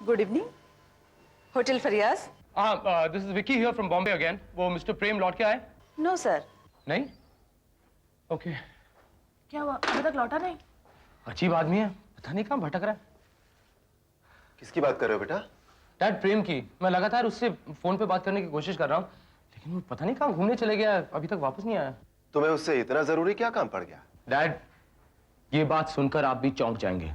Good evening, hotel Fariyas. This is Vicky here from Bombay again. वो mister Prem लौट के आए? No sir. नहीं? ओके। क्या हुआ, अभी तक लौटा नहीं? अजीब आदमी है, पता नहीं कहाँ भटक रहा है। किसकी बात कर रहे हो बेटा? डैड, प्रेम की। मैं लगातार उससे फोन पे बात करने की कोशिश कर रहा हूँ, लेकिन वो पता नहीं कहाँ घूमने चले गया, अभी तक वापस नहीं आया। तुम्हें उससे इतना जरूरी क्या काम पड़ गया? डैड, ये बात सुनकर आप भी चौंक जाएंगे।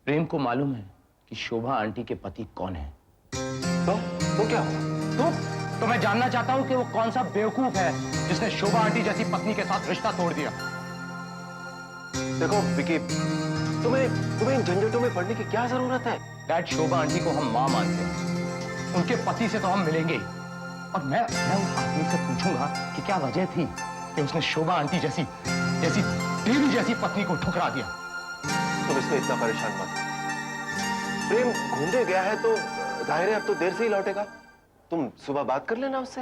प्रेम को मालूम है कि शोभा आंटी के पति कौन है। तो क्या हुआ? तो मैं जानना चाहता हूँ कि वो कौन सा बेवकूफ है जिसने शोभा आंटी जैसी पत्नी के साथ रिश्ता तोड़ दिया। देखो विकी, तुम्हें इन झंझटों में पड़ने की क्या जरूरत है? डैड, शोभा आंटी को हम मां मानते हैं, उनके पति से तो हम मिलेंगे ही। और मैं उस आदमी से पूछूंगा कि क्या वजह थी कि उसने शोभा आंटी जैसी देवी जैसी पत्नी को ठुकरा दिया। तुम इसमें इतना परेशान मत हो। प्रेम घूमने गया है तो जाहिर है अब तो देर से ही लौटेगा। तुम सुबह बात कर लेना उससे।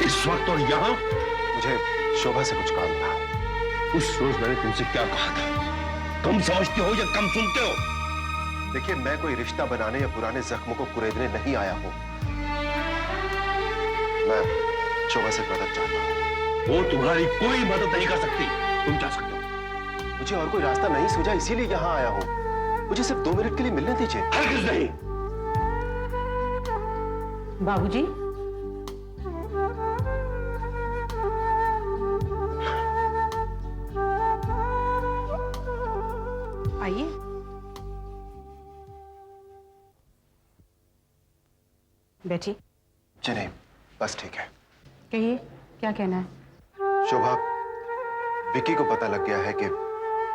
इस वक्त और यहाँ? मुझे शोभा से कुछ काम था। उस रोज मैंने तुमसे क्या कहा था? कम समझते हो या कम सुनते हो? देखिए, मैं कोई रिश्ता बनाने या पुराने जख्मों को कुरेदने नहीं आया हूं। मैं शोभा से मदद चाहता हूं। वो तुम्हारी कोई मदद नहीं कर सकती। तुम जा सकते हो। मुझे और कोई रास्ता नहीं सूझा, इसीलिए यहां आया हूं। मुझे सिर्फ 2 मिनट के लिए मिलने दीजिए। हरगिज़ नहीं। बाबूजी, आइए। बैठिए। जी नहीं, बस ठीक है। कहिए, क्या कहना है? शोभा, विकी को पता लग गया है कि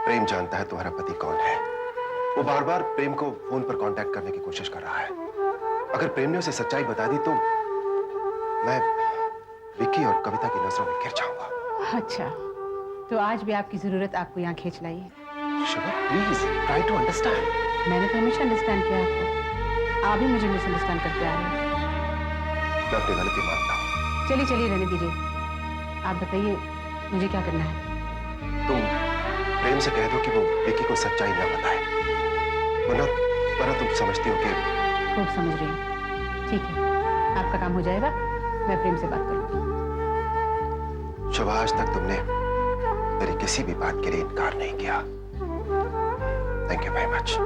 प्रेम जानता है तुम्हारा पति कौन है। वो बार बार प्रेम को फोन पर कांटेक्ट करने की कोशिश कर रहा है। अगर प्रेम ने उसे सच्चाई बता दी तो मैं विकी और कविता की नजरों में गिर जाऊंगा। अच्छा, तो आज भी आपकी जरूरत आपको यहाँ खींच लाई है। शोभा, प्लीज ट्राई टू अंडरस्टैंड। मैंने तो हमेशा अंडरस्टैंड किया आपको, आप भी मुझे मिसअंडरस्टैंड करते आ रहे हैं। मैं अपनी गलती मानता हूँ। चलिए चलिए, रहने दीजिए। आप बताइए, मुझे क्या करना है? तुम प्रेम से कह दो कि वो विकी को सच्चाई न बताए, वरना तुम समझती हो कि... खूब समझ रही हूँ। ठीक है, आपका काम हो जाएगा, मैं प्रेम से बात करूँगी। शोभा, आज तक तुमने मेरी किसी भी बात के लिए इनकार नहीं किया। Thank you very much.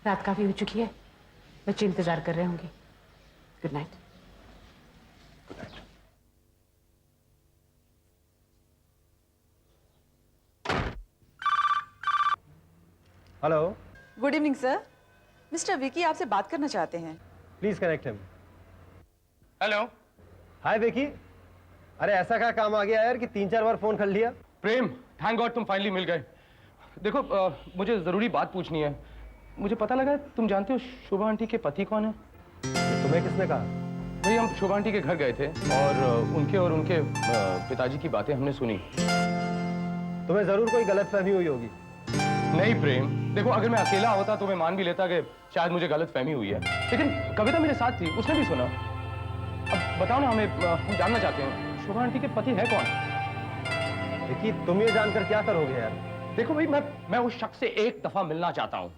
रात काफी हो चुकी है, बच्चे इंतजार कर रहे होंगे। Good night. Good night. Hello. Good evening sir, mister Vicky आपसे बात करना चाहते हैं। Please connect him. हेलो। हाय विकी। अरे ऐसा क्या काम आ गया यार कि 3-4 बार फोन कर लिया? प्रेम, थैंक गॉड तुम फाइनली मिल गए। देखो, मुझे जरूरी बात पूछनी है। मुझे पता लगा तुम जानते हो शोभा आंटी के पति कौन है? तुम्हें किसने कहा? भाई, हम शोभा आंटी के घर गए थे और उनके पिताजी की बातें हमने सुनी। तुम्हें जरूर कोई गलतफहमी हुई होगी। नहीं प्रेम, देखो, अगर मैं अकेला होता तो मैं मान भी लेता कि शायद मुझे गलतफहमी हुई है, लेकिन कविता मेरे साथ थी, उसने भी सुना। अब बताओ ना, हम जानना चाहते हैं शोभा आंटी के पति है कौन? विकी, तुम ये जानकर क्या करोगे यार? देखो भाई, मैं उस शख्स से एक दफा मिलना चाहता हूँ।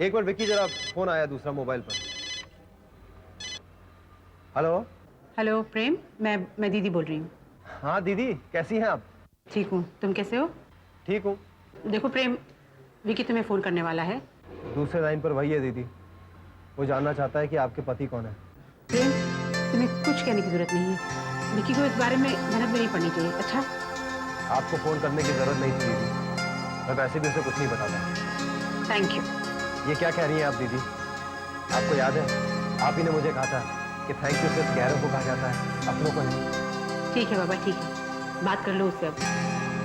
एक बार विकी, जरा फोन आया दूसरा मोबाइल पर। हेलो। हेलो प्रेम, मैं दीदी बोल रही हूँ। हाँ दीदी, कैसी हैं आप? ठीक हूँ, तुम कैसे हो? ठीक हूँ। देखो प्रेम, विकी तुम्हें फोन करने वाला है। दूसरे लाइन पर वही है दीदी, वो जानना चाहता है कि आपके पति कौन है। प्रेम, तुम्हें कुछ कहने की जरूरत नहीं है। विकी को इस बारे में मेहनत भी नहीं पड़नी चाहिए। अच्छा, आपको फोन करने की जरूरत नहीं थी दीदी, मैं वैसे भी उसे कुछ नहीं बताता। Thank you. ये क्या कह रही हैं आप दीदी? आपको याद है, आप ही ने मुझे कहा था कि थैंक यू सिर्फ गैरों को कहा जाता है, अपनों को नहीं। ठीक है बाबा, ठीक है, बात कर लो उससे अब।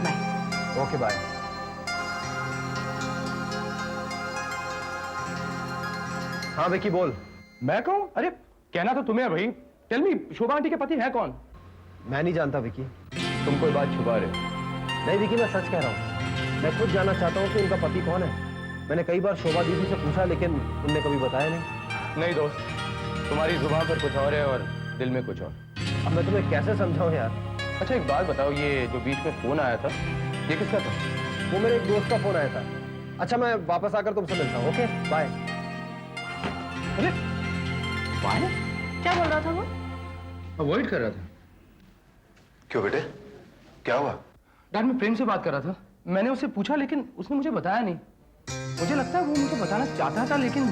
बाय। Okay bye. हाँ विकी बोल। मैं कहूँ? अरे कहना तो तुम्हें है भाई। टेल मी, शोभा आंटी के पति है कौन? मैं नहीं जानता विकी। तुम कोई बात छुपा रहे हो। नहीं विकी, मैं सच कह रहा हूँ। मैं खुद जानना चाहता हूँ कि उनका पति कौन है। मैंने कई बार शोभा दीदी से पूछा, लेकिन उनने कभी बताया नहीं। नहीं दोस्त, तुम्हारी जुबान पर कुछ और है और दिल में कुछ और। अब मैं तुम्हें कैसे समझाऊं यार? अच्छा एक बात बताओ, ये जो बीच में फोन आया था ये किसका था? वो मेरे एक दोस्त का फोन आया था। अच्छा मैं वापस आकर तुमसे मिलता हूँ। Okay bye. अरे बाय? क्या बोल रहा था वो? अवॉइड कर रहा था। क्यों बेटे, क्या हुआ? डैड मैं प्रेम से बात कर रहा था। मैंने उससे पूछा लेकिन उसने मुझे बताया नहीं। मुझे लगता है वो मुझे बताना चाहता था लेकिन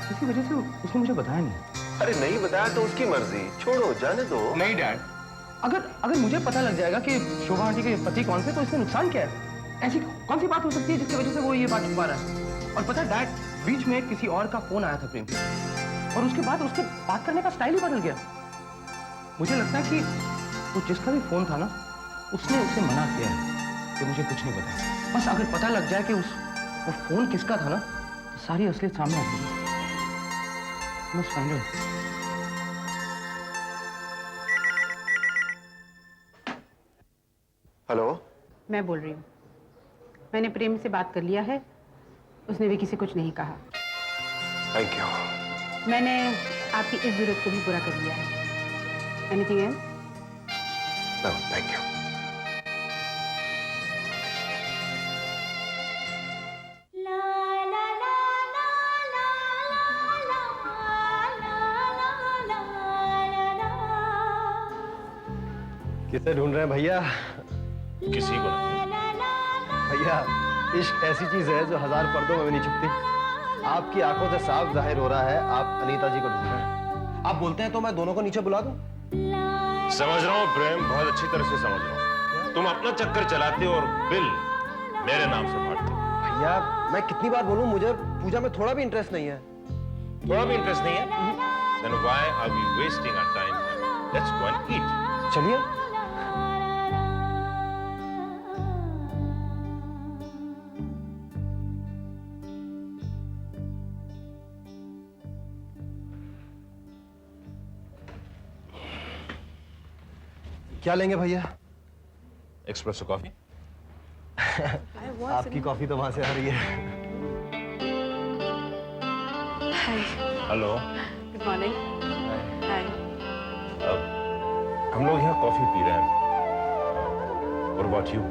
किसी वजह से उसने मुझे बताया नहीं। अरे नहीं बताया तो उसकी मर्जी, छोड़ो जाने दो। नहीं डैड, अगर मुझे पता लग जाएगा कि शोभा आंटी के पति कौन से, तो इसमें नुकसान क्या है? ऐसी कौन सी बात हो सकती है जिसकी वजह से वो ये बात छुपा रहा है? और पता है डैड, बीच में किसी और का फोन आया था प्रेम के, और उसके बाद उसके बात करने का स्टाइल ही बदल गया। मुझे लगता है कि वो जिसका भी फोन था ना, उसने उसे मना किया है कि मुझे कुछ नहीं पता। बस अगर पता लग जाए कि वो फोन किसका था ना, तो सारी असलियत सामने आ जाएगी। Must find out. हेलो, मैं बोल रही हूँ, मैंने प्रेम से बात कर लिया है, उसने भी किसी कुछ नहीं कहा। Thank you. मैंने आपकी इस जरूरत को भी पूरा कर लिया है। Anything else? No thank you. किसे ढूंढ रहे हैं भैया? किसी को नहीं। भैया इश्क ऐसी चीज है जो हजार पर्दों में भी नहीं छुपती। आपकी आंखों से साफ जाहिर हो रहा है आप अनीता जी को ढूंढ रहे हैं। आप बोलते हैं तो मैं दोनों को नीचे बुला दूं? समझ रहा हूँ प्रेम, बहुत अच्छी तरह से समझ रहा हूँ। तुम अपना चक्कर चलाते हो और बिल मेरे नाम से बांटते हो। भैया मैं कितनी बार बोलूं, मुझे पूजा में थोड़ा भी इंटरेस्ट नहीं है। थोड़ा भी इंटरेस्ट नहीं है? Then why are we wasting our time? Let's go and eat. चलिए। क्या लेंगे भैया? Espresso coffee? आपकी कॉफी तो वहां से आ रही है। हेलो। Good morning. हाय। हम लोग यहाँ कॉफी पी रहे हैं। What about you?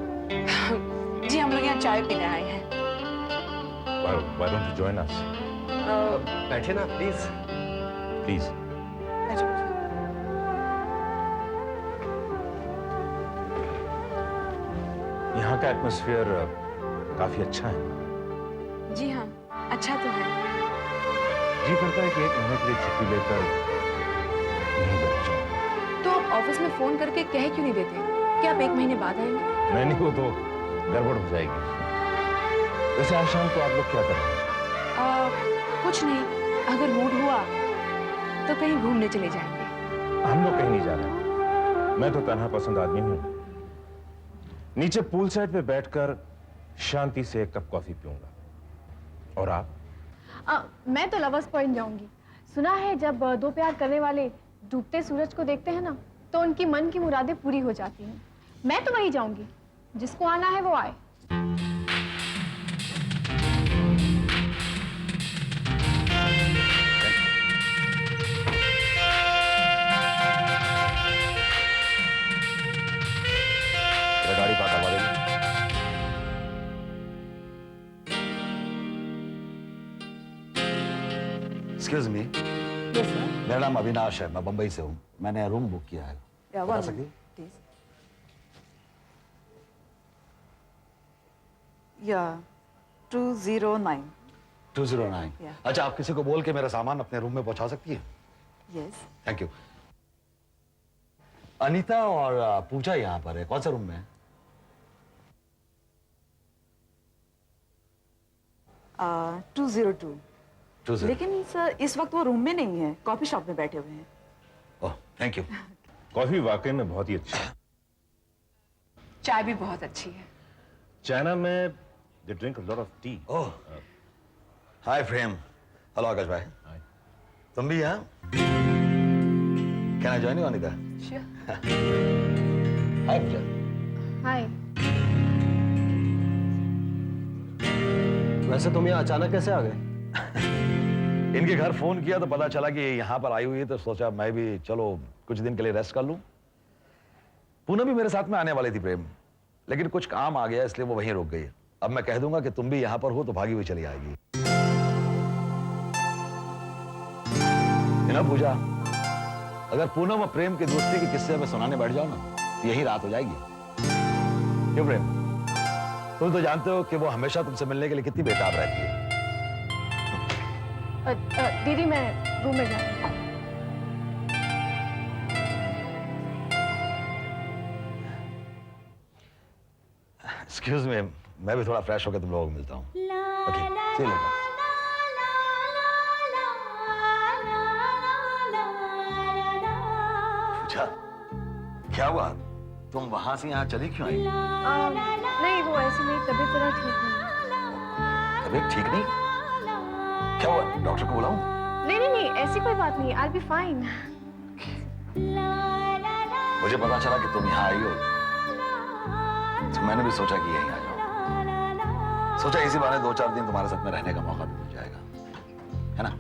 जी हम लोग यहाँ चाय पीने आए हैं। Why don't you join us? बैठे ना प्लीज। Please. यहाँ का एटमॉस्फेयर काफी अच्छा है। जी हाँ, अच्छा तो है। जी करता है कि एक महीने के लिए छुट्टी लेकर यहीं बैठ जाऊं। तो आप ऑफिस में फोन करके कह क्यों नहीं देते कि आप एक महीने बाद आएंगे? नहीं वो तो गड़बड़ हो जाएगी। वैसे आज शाम को आप लोग क्या करेंगे? कुछ नहीं, अगर मूड हुआ तो कहीं घूमने चले जाएंगे। हम लोग कहीं नहीं जा रहे। मैं तो तन्हा पसंद आदमी हूँ। नीचे पूल साइड पे बैठकर शांति से एक कप कॉफी पीऊंगा। और आप? मैं तो लवर्स पॉइंट जाऊंगी। सुना है जब दो प्यार करने वाले डूबते सूरज को देखते हैं ना, तो उनकी मन की मुरादें पूरी हो जाती हैं। मैं तो वहीं जाऊंगी, जिसको आना है वो आए। गाड़ी पार्क करवा देंगे। एक्सक्यूज मी, मेरा नाम अविनाश है, मैं बंबई से हूँ। मैंने रूम बुक किया है, बता सकती? या 209। 209। अच्छा आप किसी को बोल के मेरा सामान अपने रूम में पहुंचा सकती है? यस। Thank you. अनीता और पूजा यहाँ पर है, कौन सा रूम में है? 202। 20। लेकिन सर इस वक्त वो रूम में नहीं है, कॉफी शॉप में बैठे हुए हैं। Oh thank you. कॉफी वाकई में बहुत ही अच्छी है। चाय भी बहुत अच्छी है। चाइना में they drink a lot of tea. Oh hi Prem. Hello Akash भाई। तुम भी यहाँ? Can I join you Anita? Hi Pooja. Hi. वैसे तुम यहाँ अचानक कैसे आ गए? इनके घर फोन किया तो पता चला कि यहाँ पर आई हुई है, तो सोचा मैं भी चलो कुछ दिन के लिए रेस्ट कर लूं। पूनम भी मेरे साथ में आने वाली थी प्रेम, लेकिन कुछ काम आ गया इसलिए वो वहीं रुक गई। अब मैं कह दूंगा कि तुम भी यहाँ पर हो तो भागी हुई चली आएगी। ना पूजा, अगर पूनम और प्रेम की दोस्ती के किस्से में सुनाने बैठ जाओ ना, यही रात हो जाएगी। क्यों प्रेम, तुम तो जानते हो कि वो हमेशा तुमसे मिलने के लिए कितनी बेताब रहती है। दीदी मैं रूम में जाती हूँ। एक्सक्यूज मी, मैं भी थोड़ा फ्रेश होकर तुम लोगों को मिलता हूँ। Okay, see you later. Pooja, क्या हुआ? तुम वहां से यहाँ चली क्यों आई? नहीं वो ऐसे मेरी तबीयत जरा ठीक नहीं। तबीयत ठीक नहीं? क्या हुआ? डॉक्टर को बुलाऊं? नहीं ऐसी कोई बात नहीं, I'll be fine। मुझे पता चला कि तुम यहाँ आई हो, तो मैंने भी सोचा कि यहीं आ जाओ। सोचा इसी बहाने 2-4 दिन तुम्हारे साथ में रहने का मौका भी मिल जाएगा, है ना?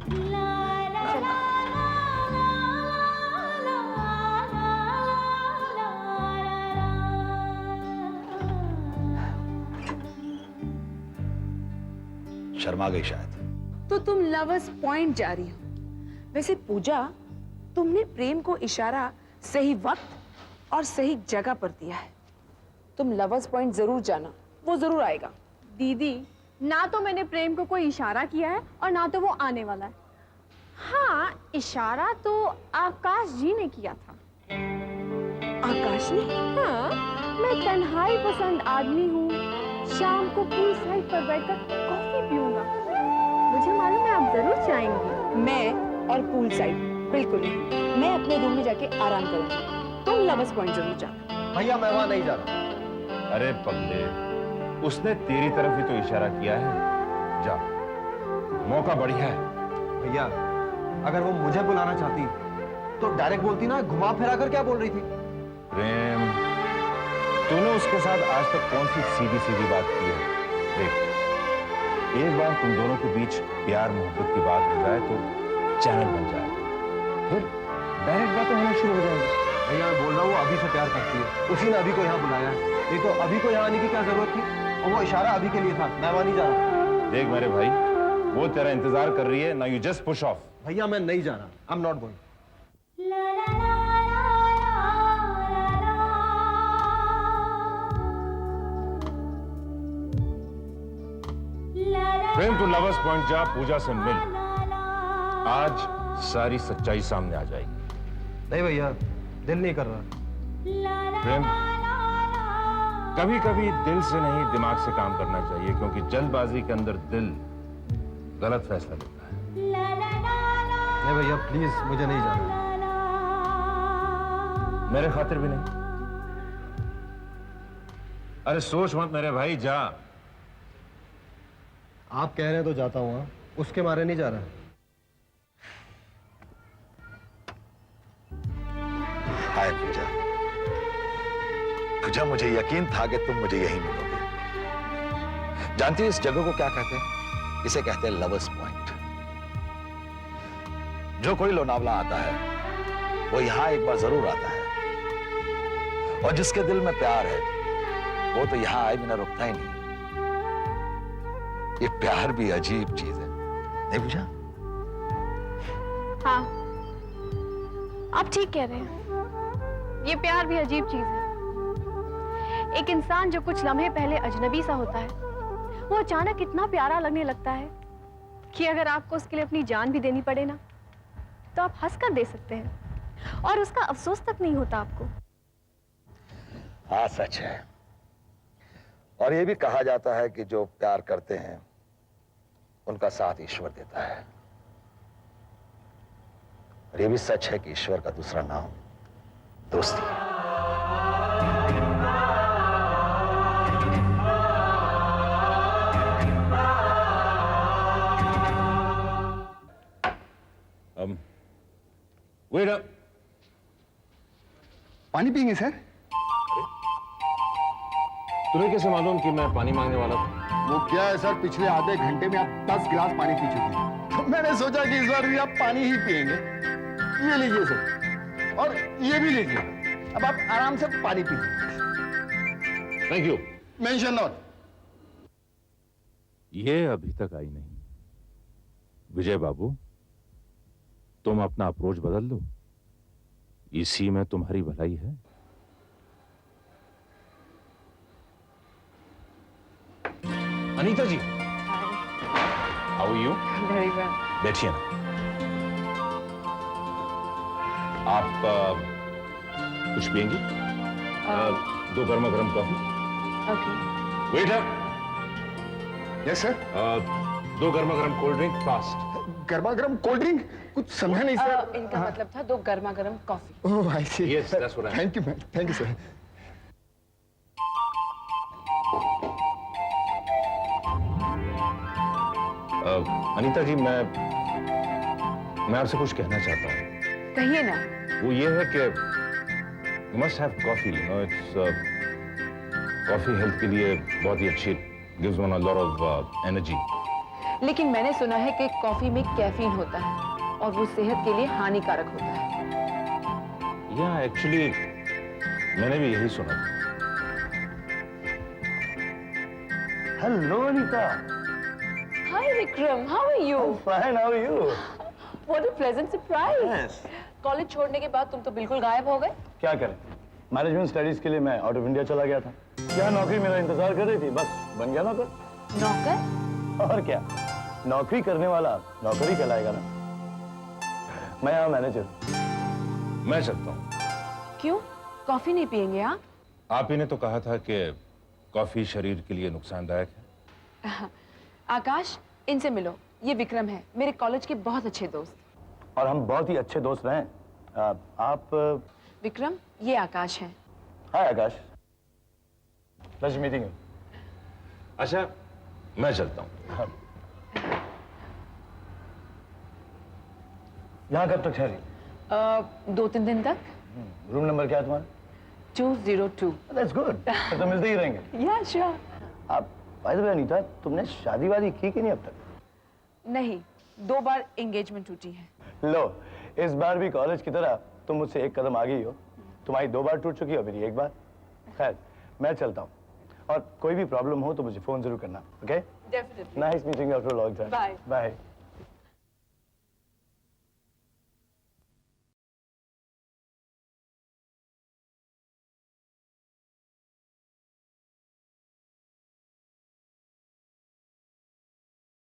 शर्मा गई शायद। तो तुम लवर्स पॉइंट जा रही हो। वैसे पूजा, तुमने प्रेम को इशारा सही वक्त और सही जगह पर दिया है। तुम लवर्स पॉइंट जरूर जाना, वो जरूर आएगा। दीदी ना तो मैंने प्रेम को कोई इशारा किया है और ना तो वो आने वाला है। हाँ, इशारा तो आकाश जी ने किया था। आकाश ने? हाँ, मैं तन्हाई पसंद आदमी हूँ, शाम को पूल साइड पर बैठकर कॉफी पीऊंगा। मुझे मालूम है आप जरूर चाहेंगी। मैं और पूल साइड बिल्कुल नहीं। मैं अपने रूम में जाके आराम करूंगी। तुम लवर्स पॉइंट जरूर जाना। भैया मैं वहां नहीं जा रहा। अरे पगले, उसने तेरी तरफ ही तो इशारा किया है। जा, मौका बढ़िया है। भैया अगर वो मुझे बुलाना चाहती तो डायरेक्ट बोलती ना, घुमा फिरा कर क्या बोल रही थी? प्रेम, तूने उसके साथ आज तक कौन सी सीधी सीधी बात की है? देख, एक बार तुम दोनों के बीच प्यार मोहब्बत की बात हो जाए तो चैनल बन जाए, फिर डायरेक्ट बातें होना शुरू हो जाएंगी। भैया मैं बोल रहा हूँ अभी से प्यार करती है, उसी ने अभी को यहाँ बुलाया है। नहीं तो अभी को यहाँ आने की क्या जरूरत थी? और वो इशारा अभी के लिए था, मैं वहां नहीं जा रहा। देख मेरे भाई, वो तेरा इंतजार कर रही है ना, यू जस्ट पुश ऑफ। भैया मैं नहीं जा रहा, I am not going. Prem to lovers point जा, पूजा से मिल। आज सारी सच्चाई सामने आ जाएगी। नहीं भैया, दिल नहीं कर रहा। प्रेम, कभी कभी दिल से नहीं दिमाग से काम करना चाहिए, क्योंकि जल्दबाजी के अंदर दिल गलत फैसला लेता है। नहीं भैया प्लीज, मुझे नहीं जाना। मेरे खातिर भी नहीं। अरे सोच मत मेरे भाई, जा। आप कह रहे हैं तो जाता हूँ, हाँ? उसके मारे नहीं जा रहा। हाय पूजा, पूजा मुझे यकीन था कि तुम मुझे यहीं मिलोगे। जानती है इस जगह को क्या कहते हैं? इसे कहते हैं लवर्स पॉइंट। जो कोई लोनावला आता है वो यहां एक बार जरूर आता है, और जिसके दिल में प्यार है वो तो यहां आए बिना रुकता ही नहीं। ये प्यार भी अजीब चीज है, नहीं पूजा? हाँ, आप ठीक कह रहे हैं। ये प्यार भी अजीब चीज है। एक इंसान जो कुछ लम्हे पहले अजनबी सा होता है, वो अचानक इतना प्यारा लगने लगता है कि अगर आपको उसके लिए अपनी जान भी देनी पड़े ना, तो आप हंस कर दे सकते हैं और उसका अफसोस तक नहीं होता आपको। हाँ सच है। और ये भी कहा जाता है कि जो प्यार करते हैं उनका साथ ईश्वर देता है। और ये भी सच है कि ईश्वर का दूसरा नाम दोस्ती है। Wait up. पानी पियेंगे सर? तुम्हें कैसे मालूम कि मैं पानी मांगने वाला था? वो क्या है सर, पिछले आधे घंटे में आप 10 गिलास पानी पी चुके। तो मैंने सोचा कि इस बार भी आप पानी ही पिएंगे। ये लीजिए सर, और ये भी लीजिए। अब आप आराम से पानी पीजिए। Thank you. Mention note. ये अभी तक आई नहीं। विजय बाबू, तुम अपना अप्रोच बदल लो, इसी में तुम्हारी भलाई है। Anita ji, how are you? Very well. बैठिए ना। आप कुछ पिएंगी? दो गर्मा गर्म coffee. Okay. Waiter, yes sir. दो गर्मा गर्म कोल्ड ड्रिंक फास्ट। गर्मा गर्म कोल्ड ड्रिंक? कुछ समझा नहीं सर। इनका मतलब था 2 गर्मा गर्म coffee. Oh I see. Yes, that's what I meant. Thank you ma'am, thank you sir. Anita ji, मैं आपसे कुछ कहना चाहता हूँ। कहिए ना। वो ये है कि you must have coffee, you know, it's coffee health के लिए बहुत ही अच्छी, gives one a lot of energy. लेकिन मैंने सुना है कि कॉफी में कैफीन होता है और वो सेहत के लिए हानिकारक होता है। या एक्चुअली मैंने भी यही सुना था। Hello Anita. Hi Vikram, how are you? Fine, how are you? What a pleasant surprise. Yes. College छोड़ने के बाद तुम तो बिल्कुल गायब हो गए। क्या करें, मैनेजमेंट स्टडीज के लिए मैं आउट ऑफ इंडिया चला गया था। क्या नौकरी मेरा इंतजार कर रही थी, बस बन गया नौकर। नौकर? और क्या, नौकरी करने वाला नौकरी कहलाएगा ना। मैं यहाँ मैनेजर। मैं चलता हूँ। क्यों? कॉफी नहीं पियेंगे आप? आप ही ने तो कहा था कि कॉफी शरीर के लिए नुकसानदायक है। आकाश, इनसे मिलो। ये विक्रम है, मेरे कॉलेज के बहुत अच्छे दोस्त। और हम बहुत ही अच्छे दोस्त रहे। आप? विक्रम, ये आकाश है। हाय आकाश, प्लेजर मीटिंग यू। अच्छा, मैं चलता हूँ। यहाँ कब तक ठहरी? 2-3 दिन तक। रूम नंबर क्या है तुम्हारा? 202। दैट्स गुड, तो मिलते ही रहेंगे। या श्योर। आप बाय द वे अनीता, तुमने शादी वादी की कि नहीं अब तक? नहीं, 2 बार एंगेजमेंट टूटी है। लो, इस बार भी कॉलेज की तरह तुम मुझसे एक कदम आगे ही हो। तुम्हारी 2 बार टूट चुकी है, मेरी 1 बार। खैर, मैं चलता हूँ, और कोई भी प्रॉब्लम हो तो मुझे फोन जरूर करना। Okay? Definitely. Nice meeting you after a long time. Bye. Bye.